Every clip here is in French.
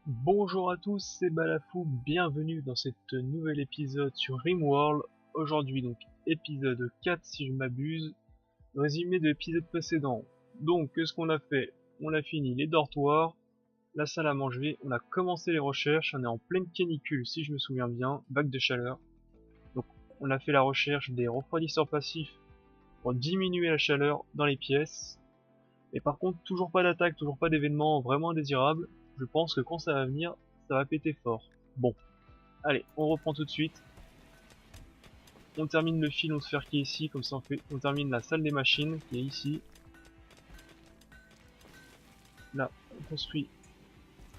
Bonjour à tous, c'est Balafou, bienvenue dans cet nouvel épisode sur Rimworld. Aujourd'hui donc épisode 4 si je m'abuse, résumé de l'épisode précédent. Donc qu'est-ce qu'on a fait? On a fini les dortoirs, la salle à manger, on a commencé les recherches, on est en pleine canicule si je me souviens bien, vague de chaleur. Donc on a fait la recherche des refroidisseurs passifs pour diminuer la chaleur dans les pièces. Et par contre toujours pas d'attaque, toujours pas d'événement vraiment indésirable. Je pense que quand ça va venir, ça va péter fort. Bon, allez, on reprend tout de suite. On termine le filon de fer qui est ici, comme ça on termine la salle des machines qui est ici. Là, on construit.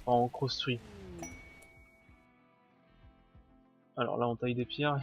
Enfin, on construit. Alors là, on taille des pierres.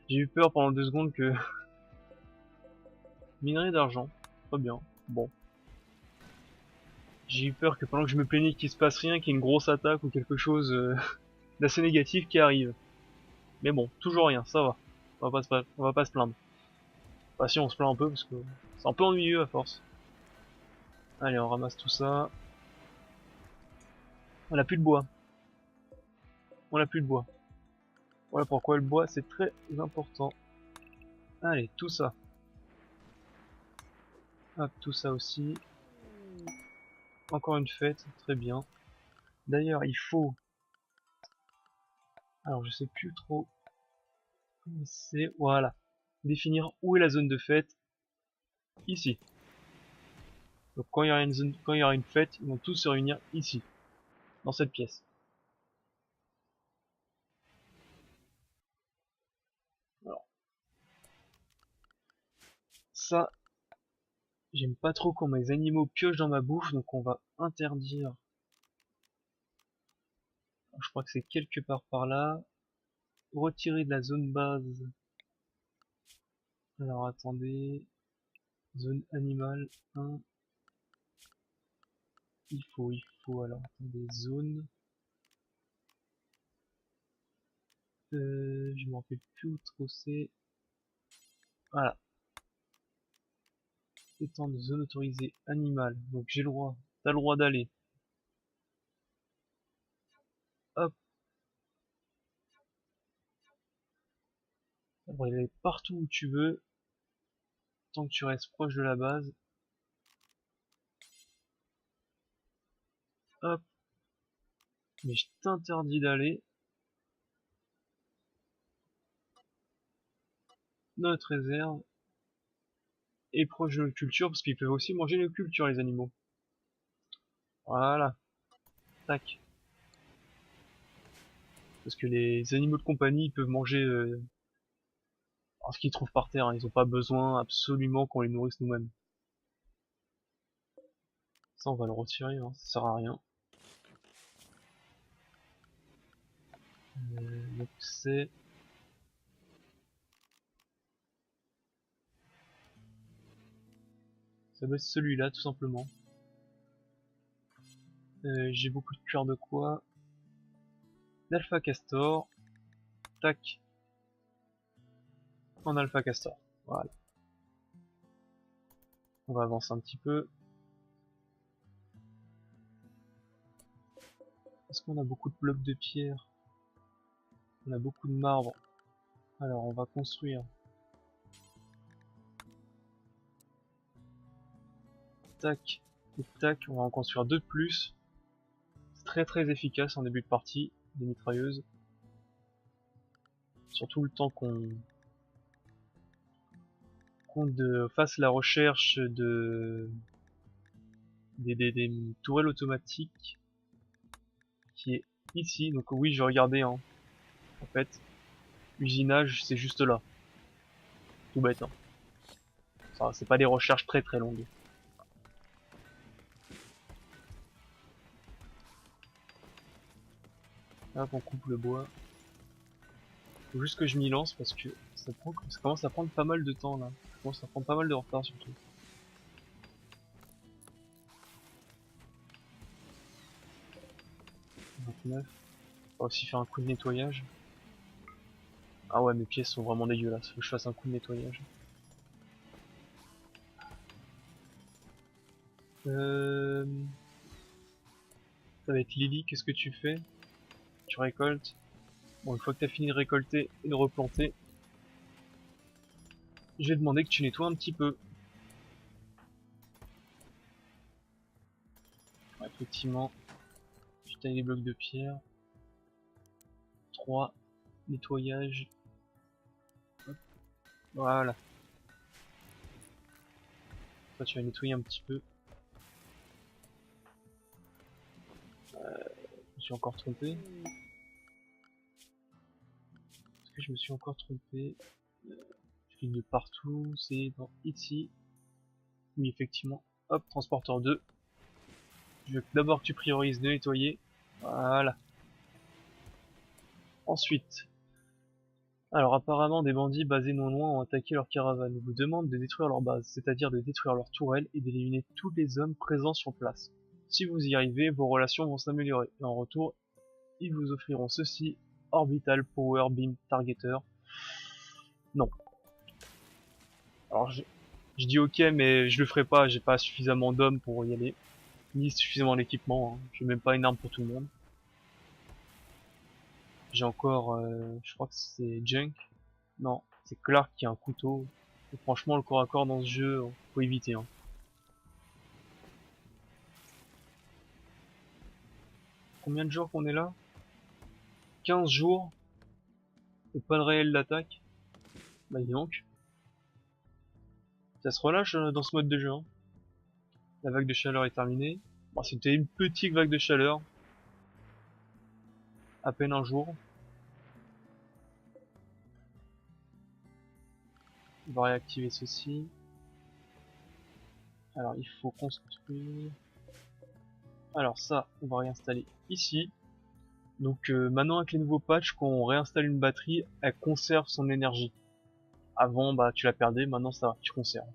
J'ai eu peur pendant 2 secondes que... Minerai d'argent. Très bien. Bon. J'ai eu peur que pendant que je me plaignais qu'il se passe rien, qu'il y ait une grosse attaque ou quelque chose d'assez négatif qui arrive. Mais bon, toujours rien, ça va. On va pas se plaindre. Bah si, on se plaint un peu parce que c'est un peu ennuyeux à force. Allez, on ramasse tout ça. On a plus de bois. On a plus de bois. Voilà pourquoi le bois c'est très important. Allez, tout ça. Hop, tout ça aussi. Encore une fête, très bien. D'ailleurs, il faut... Alors, je sais plus trop... C'est... Voilà. Définir où est la zone de fête. Ici. Donc quand il y aura une zone... quand il y aura une fête, ils vont tous se réunir ici. Dans cette pièce. Alors, ça... J'aime pas trop quand mes animaux piochent dans ma bouffe, donc on va interdire... Alors, je crois que c'est quelque part par là. Retirer de la zone base. Alors attendez, zone animale 1, alors attendez, zone, je m'en rappelle plus où trop c'est, voilà, étendre zone autorisée animale, donc j'ai le droit, t'as le droit d'aller, hop, t'as le droit d'aller partout où tu veux, tant que tu restes proche de la base, hop, mais je t'interdis d'aller, dans notre réserve, et proche de nos cultures, parce qu'ils peuvent aussi manger nos cultures les animaux, voilà, tac. Parce que les animaux de compagnie ils peuvent manger ce qu'ils trouvent par terre, hein. Ils ont pas besoin absolument qu'on les nourrisse nous-mêmes. Ça on va le retirer, hein, ça sert à rien. Donc c'est... Ça doit être celui-là tout simplement. J'ai beaucoup de cuir de quoi. D'alpha castor. Tac. En alpha castor. Voilà. On va avancer un petit peu. Est-ce qu'on a beaucoup de blocs de pierre? On a beaucoup de marbre. Alors on va construire. Tac. Et tac. On va en construire deux de plus. C'est très très efficace en début de partie. Des mitrailleuses. Surtout le temps qu'on fasse la recherche des tourelles automatiques qui est ici. Donc oui, je regardais, hein. En fait, usinage, c'est juste là. Tout bête, hein. Ça, c'est pas des recherches très très longues. Hop, on coupe le bois. Faut juste que je m'y lance parce que ça commence à prendre pas mal de temps là. Ça commence à prendre pas mal de retard surtout. 29. On va aussi faire un coup de nettoyage. Ah ouais, mes pièces sont vraiment dégueulasses. Faut que je fasse un coup de nettoyage. Euh... Ça va être Lily, qu'est-ce que tu fais? Tu récoltes. Bon, une fois que tu as fini de récolter et de replanter, je vais demander que tu nettoies un petit peu. Ouais, effectivement, je taille les blocs de pierre. 3, nettoyage. Hop, voilà. Toi, tu vas nettoyer un petit peu. Je me suis encore trompé. Est-ce que je me suis encore trompé? Je clique de partout, c'est dans ici. Oui, effectivement. Hop, transporteur 2. Je veux d'abord que tu priorises de nettoyer. Voilà. Ensuite, alors apparemment des bandits basés non loin ont attaqué leur caravane. Ils vous demandent de détruire leur base, c'est-à-dire de détruire leur tourelle et d'éliminer tous les hommes présents sur place. Si vous y arrivez, vos relations vont s'améliorer. Et en retour, ils vous offriront ceci, Orbital Power Beam Targeter. Non. Alors je dis ok, mais je le ferai pas, j'ai pas suffisamment d'hommes pour y aller. Ni suffisamment d'équipement, hein. J'ai même pas une arme pour tout le monde. J'ai encore, je crois que c'est Junk. Non, c'est Clark qui a un couteau. Et franchement, le corps à corps dans ce jeu, faut éviter, hein. Combien de jours qu'on est là? 15 jours et pas de réel d'attaque. Bah dis donc, ça se relâche dans ce mode de jeu, hein. La vague de chaleur est terminée. Bon, c'était une petite vague de chaleur, à peine un jour. On va réactiver ceci. Alors il faut construire. Alors ça, on va réinstaller ici. Donc maintenant avec les nouveaux patchs, quand on réinstalle une batterie, elle conserve son énergie. Avant, bah tu la perdais, maintenant ça va, tu conserves.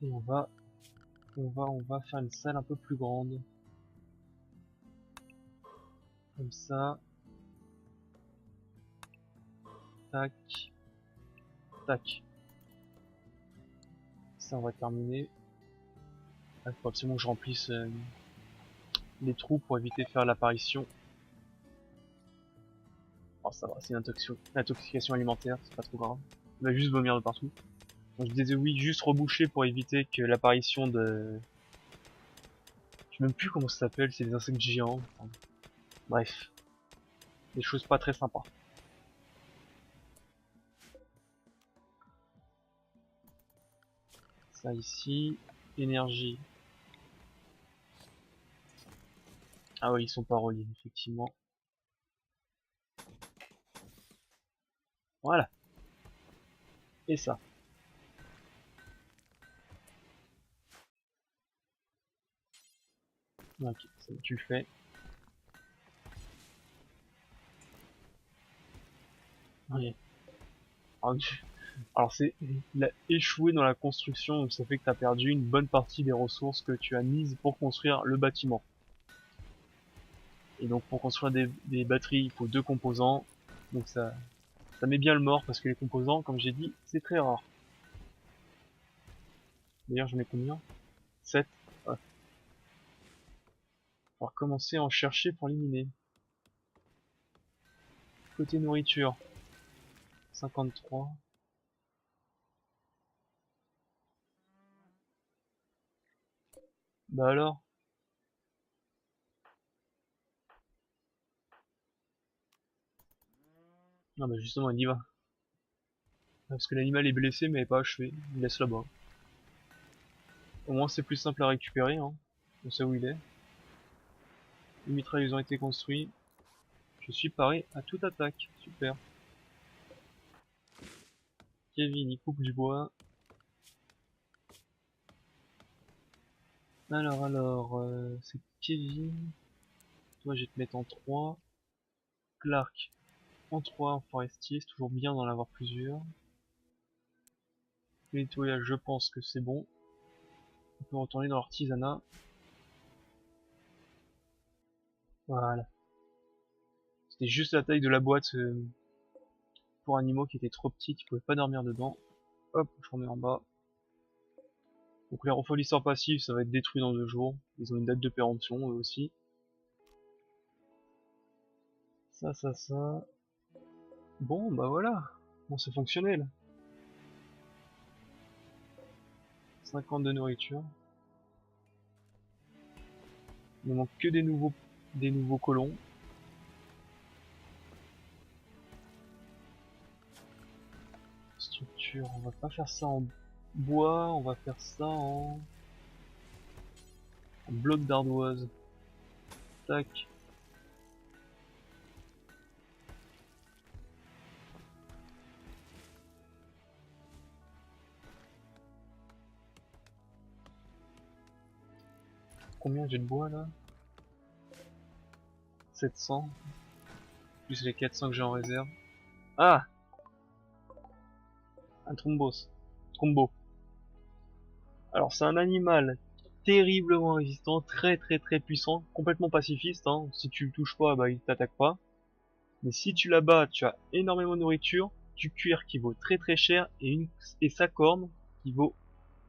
Et on va faire une salle un peu plus grande. Comme ça. Tac. Tac. Ça, on va terminer. Il faut absolument que je remplisse les trous pour éviter de faire l'apparition. Oh, ça va, c'est une intoxication alimentaire, c'est pas trop grave. On va juste vomir de partout. Donc, je disais oui, juste reboucher pour éviter que l'apparition de... Je sais même plus comment ça s'appelle, c'est des insectes géants. Enfin, bref. Des choses pas très sympas. Ça ici. Énergie. Ah oui, ils sont pas reliés, effectivement. Voilà. Et ça. Ok, ça, tu le fais. Ok. Alors c'est, il a échoué dans la construction, donc ça fait que tu as perdu une bonne partie des ressources que tu as mises pour construire le bâtiment. Et donc pour construire des batteries, il faut deux composants. Donc ça met bien le mort parce que les composants, comme j'ai dit, c'est très rare. D'ailleurs, je mets combien? 7. Ouais. On va commencer à en chercher pour l'éliminer. Côté nourriture, 53. Bah alors? Non bah justement, il y va. Parce que l'animal est blessé mais pas achevé. Il laisse là-bas. Au moins c'est plus simple à récupérer, hein. On sait où il est. Les mitrailleuses ont été construits. Je suis paré à toute attaque. Super. Kevin, il coupe du bois. Alors, c'est Kevin. Toi, je vais te mettre en 3. Clark en 3 en forestier. C'est toujours bien d'en avoir plusieurs. Le nettoyage, je pense que c'est bon. On peut retourner dans l'artisanat. Voilà. C'était juste la taille de la boîte pour animaux qui était trop petite. Ils pouvaient pas dormir dedans. Hop, je remets en bas. Donc les refroidisseurs passifs, ça va être détruit dans 2 jours. Ils ont une date de péremption eux aussi. Ça. Bon, bah voilà. Bon, c'est fonctionnel. 50 de nourriture. Il ne manque que des nouveaux colons. Structure, on va pas faire ça en bois, on va faire ça en bloc d'ardoise. Tac. Combien j'ai de bois là? 700. Plus les 400 que j'ai en réserve. Ah! Un trombos. Trombo. Alors c'est un animal terriblement résistant, très puissant, complètement pacifiste, hein. Si tu le touches pas, bah il t'attaque pas. Mais si tu l'abats, tu as énormément de nourriture, du cuir qui vaut très cher et sa corne qui vaut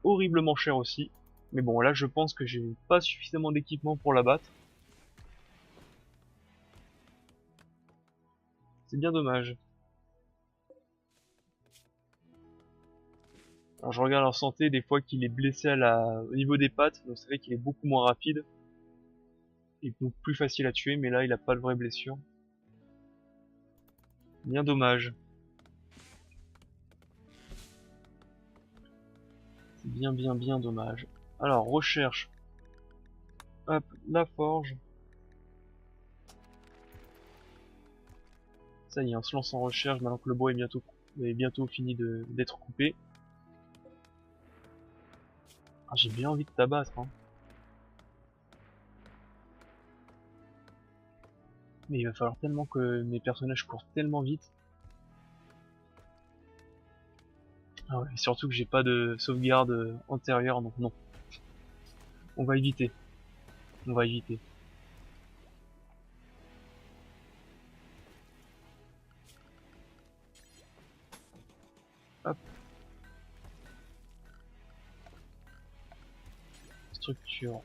horriblement cher aussi. Mais bon là je pense que j'ai pas suffisamment d'équipement pour l'abattre. C'est bien dommage. Alors je regarde leur santé, des fois qu'il est blessé au niveau des pattes, donc c'est vrai qu'il est beaucoup moins rapide. Et donc plus facile à tuer, mais là il a pas de vraie blessure. Bien dommage. C'est bien dommage. Alors recherche. Hop, la forge. Ça y est, on se lance en recherche maintenant que le bois est bientôt fini d'être coupé. Ah, j'ai bien envie de t'abattre, hein. Mais il va falloir tellement que mes personnages courent tellement vite. Ah ouais, et surtout que j'ai pas de sauvegarde antérieure, donc non. On va éviter. On va éviter. Hop. Structure.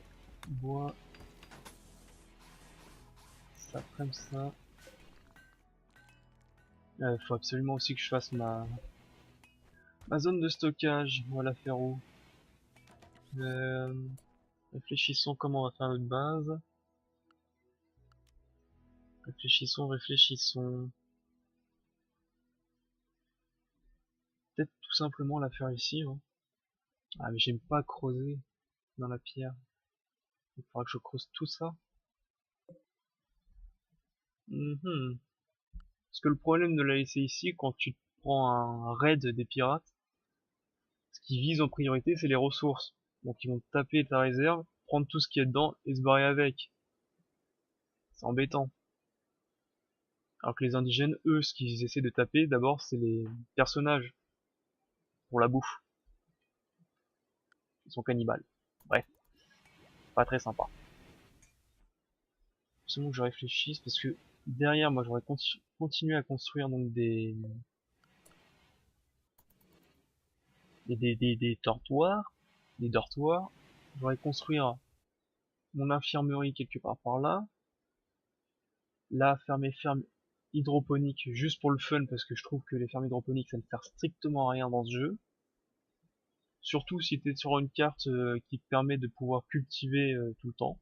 Bois. Ça comme ça. Faut absolument aussi que je fasse ma zone de stockage. On va la faire où? euh, Réfléchissons comment on va faire notre base. Réfléchissons. Peut-être tout simplement la faire ici, hein. Ah mais j'aime pas creuser dans la pierre. Il faudra que je creuse tout ça. Mhm. Parce que le problème de la laisser ici, quand tu te prends un raid des pirates, ce qu'ils visent en priorité, c'est les ressources. Donc ils vont taper ta réserve, prendre tout ce qu'il y a dedans et se barrer avec. C'est embêtant. Alors que les indigènes, eux, ce qu'ils essaient de taper, d'abord, c'est les personnages pour la bouffe. Ils sont cannibales. Bref, pas très sympa. Seulement que je réfléchisse, parce que derrière, moi, j'aurais continué à construire donc des dortoirs. Des dortoirs. J'aurais construire mon infirmerie quelque part par là. Là, faire mes fermes hydroponiques juste pour le fun, parce que je trouve que les fermes hydroponiques, ça ne sert strictement à rien dans ce jeu. Surtout si tu es sur une carte qui te permet de pouvoir cultiver tout le temps.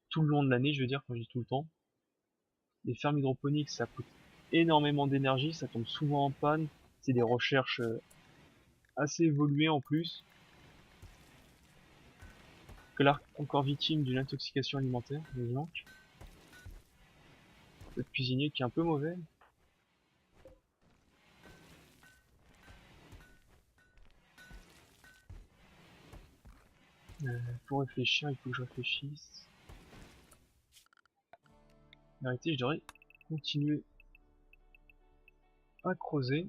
Tout le long de l'année, je veux dire, quand je dis tout le temps. Les fermes hydroponiques, ça coûte énormément d'énergie, ça tombe souvent en panne. C'est des recherches assez évoluées en plus. Que là, encore victime d'une intoxication alimentaire, évidemment. Le cuisinier qui est un peu mauvais. Pour réfléchir, il faut que je réfléchisse. En réalité, je devrais continuer à creuser.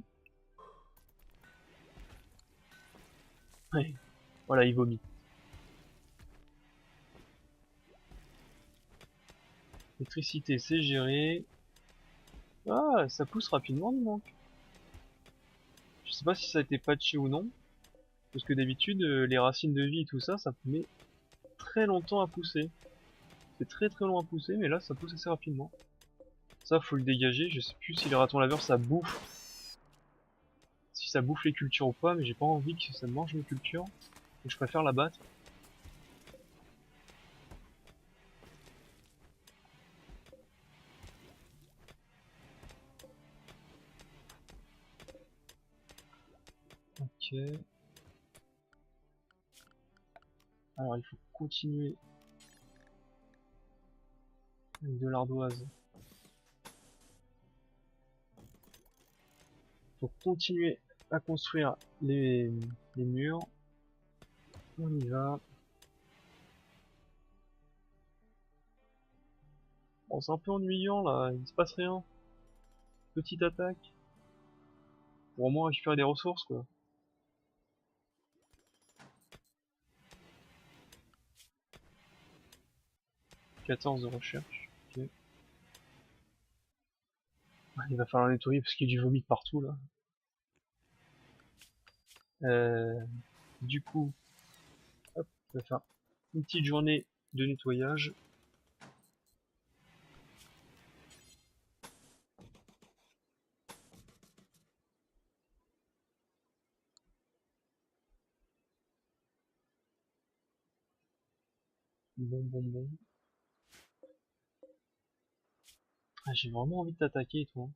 Ouais. Voilà, il vomit. Électricité, c'est géré. Ah, ça pousse rapidement, dis donc. Je sais pas si ça a été patché ou non. Parce que d'habitude, les racines de vie et tout ça, ça met très longtemps à pousser. C'est très très long à pousser, mais là ça pousse assez rapidement. Ça faut le dégager, je sais plus si les ratons laveurs ça bouffe. Si ça bouffe les cultures ou pas, mais j'ai pas envie que ça mange mes cultures. Donc je préfère la battre. Ok. Alors il faut continuer avec de l'ardoise. Il faut continuer à construire les murs. On y va. Bon, c'est un peu ennuyant là, il se passe rien. Petite attaque. Pour au moins récupérer des ressources quoi. 14 de recherche. Ok. Il va falloir nettoyer parce qu'il y a du vomi partout là. Du coup, hop, on va faire une petite journée de nettoyage. Bon. Ah, j'ai vraiment envie de t'attaquer toi.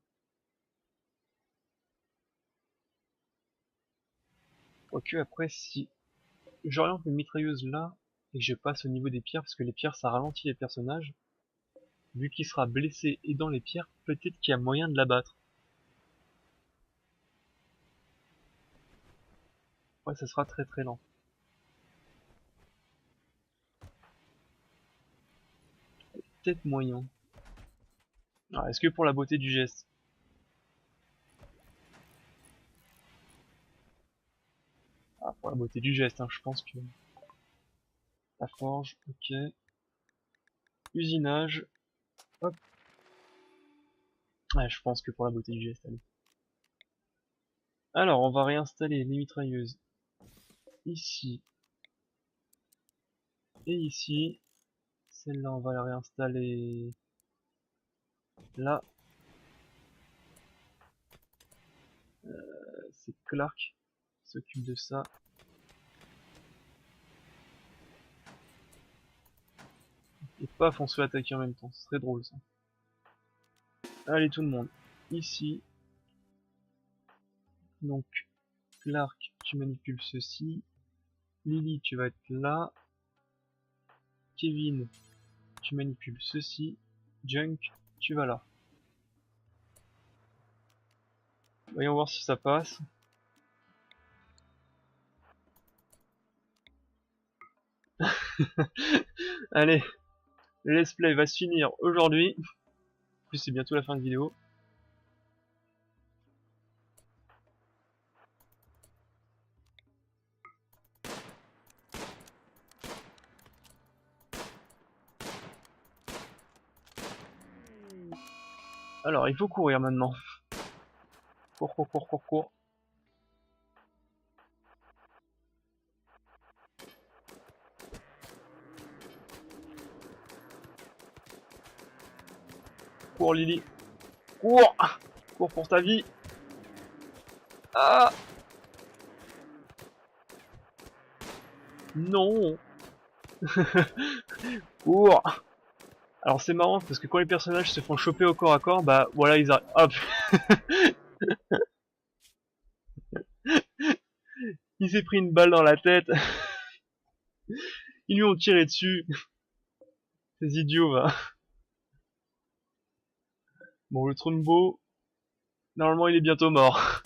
Quoique après si j'oriente mes mitrailleuses là et que je passe au niveau des pierres parce que les pierres ça ralentit les personnages. Vu qu'il sera blessé et dans les pierres, peut-être qu'il y a moyen de l'abattre. Ouais, ça sera très très lent. Peut-être moyen. Alors, est-ce que pour la beauté du geste? Ah, pour la beauté du geste, hein, je pense que... La forge, ok. Usinage, hop. Ouais, je pense que pour la beauté du geste, allez. Alors, on va réinstaller les mitrailleuses ici et ici. Celle-là, on va la réinstaller là. C'est Clark qui s'occupe de ça. Et paf, on se fait attaquer en même temps. Ce serait drôle ça. Allez tout le monde. Ici. Donc, Clark, tu manipules ceci. Lily, tu vas être là. Kevin, tu manipules ceci. Junk, tu vas là. Voyons voir si ça passe. Allez, le let's play va se finir aujourd'hui. En plus, c'est bientôt la fin de vidéo. Alors, il faut courir maintenant. Cours. Cours, Lily. Cours! Cours pour ta vie. Ah! Non! Cours! Alors c'est marrant parce que quand les personnages se font choper au corps à corps, bah voilà ils arrivent. Hop! Il s'est pris une balle dans la tête. Ils lui ont tiré dessus. Ces idiots va. Bon le Trumbo, normalement il est bientôt mort.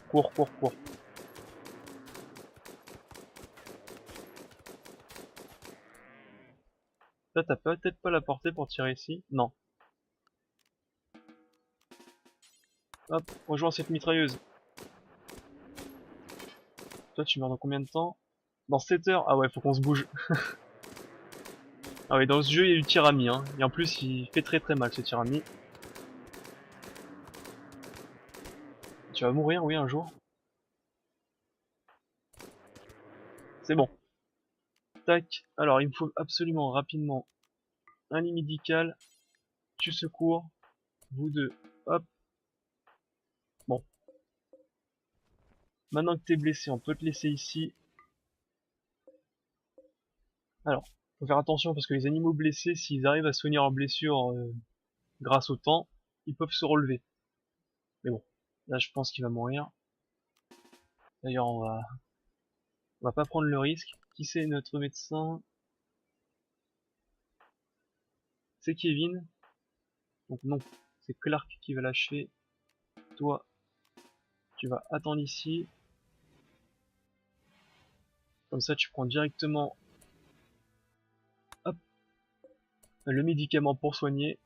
Cours. Ça t'as peut-être pas la portée pour tirer ici. Non. Hop, rejoins cette mitrailleuse. Toi tu meurs dans combien de temps? Dans 7 heures? Ah ouais, faut qu'on se bouge. Ah ouais, dans ce jeu il y a eu tirami, hein. Et en plus il fait très mal ce tirami. Tu vas mourir, oui, un jour. C'est bon. Tac. Alors, il me faut absolument rapidement un lit médical. Tu secours. Vous deux. Hop. Bon. Maintenant que t'es blessé, on peut te laisser ici. Alors, faut faire attention parce que les animaux blessés, s'ils arrivent à soigner leurs blessures grâce au temps, ils peuvent se relever. Mais bon, là je pense qu'il va mourir. D'ailleurs, on va pas prendre le risque. Qui c'est notre médecin? C'est Kevin. Donc non, c'est Clark qui va lâcher. Toi, tu vas attendre ici. Comme ça, tu prends directement, hop, le médicament pour soigner.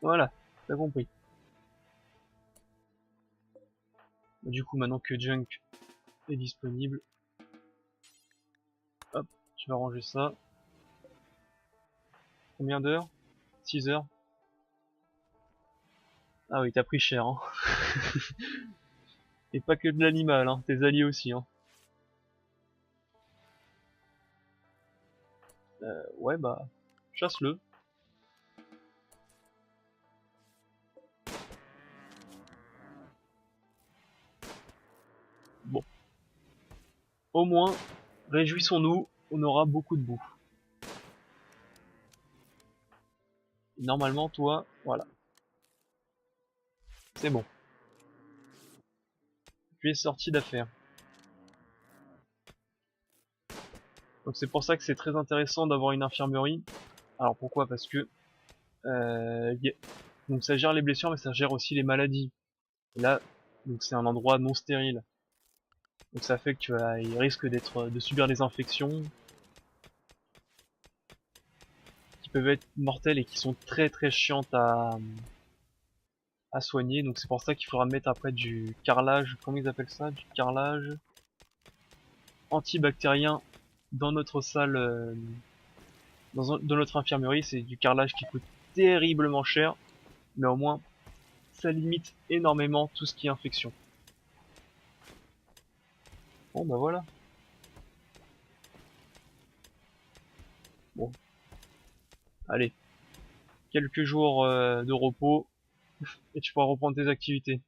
Voilà, t'as compris. Du coup, maintenant que Junk est disponible, hop, tu vas ranger ça. Combien d'heures? 6 heures. Ah oui, t'as pris cher, hein. Et pas que de l'animal, hein, tes alliés aussi, hein. Ouais, bah, chasse-le. Bon, au moins, réjouissons-nous, on aura beaucoup de boue. Normalement, toi, voilà, c'est bon. Tu es sorti d'affaire. Donc c'est pour ça que c'est très intéressant d'avoir une infirmerie. Alors pourquoi? Parce que donc ça gère les blessures, mais ça gère aussi les maladies. Et là, donc c'est un endroit non stérile. Donc ça fait que il risque de subir des infections qui peuvent être mortelles et qui sont très très chiantes à soigner. Donc c'est pour ça qu'il faudra mettre après du carrelage, comment ils appellent ça? Du carrelage antibactérien dans notre salle, dans notre infirmerie. C'est du carrelage qui coûte terriblement cher, mais au moins ça limite énormément tout ce qui est infection. Bon bah voilà. Bon, allez, quelques jours de repos et tu pourras reprendre tes activités.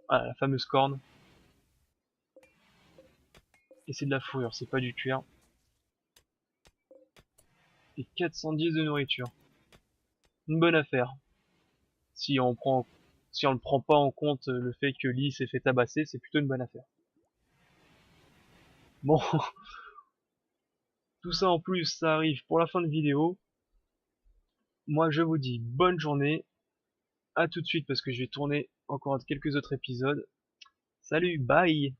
Ah, la fameuse corne. Et c'est de la fourrure, c'est pas du cuir. Et 410 de nourriture. Une bonne affaire. Si on prend, si on ne prend pas en compte le fait que Lee s'est fait tabasser, c'est plutôt une bonne affaire. Bon, tout ça en plus, ça arrive pour la fin de vidéo. Moi, je vous dis bonne journée. À tout de suite parce que je vais tourner encore quelques autres épisodes. Salut, bye!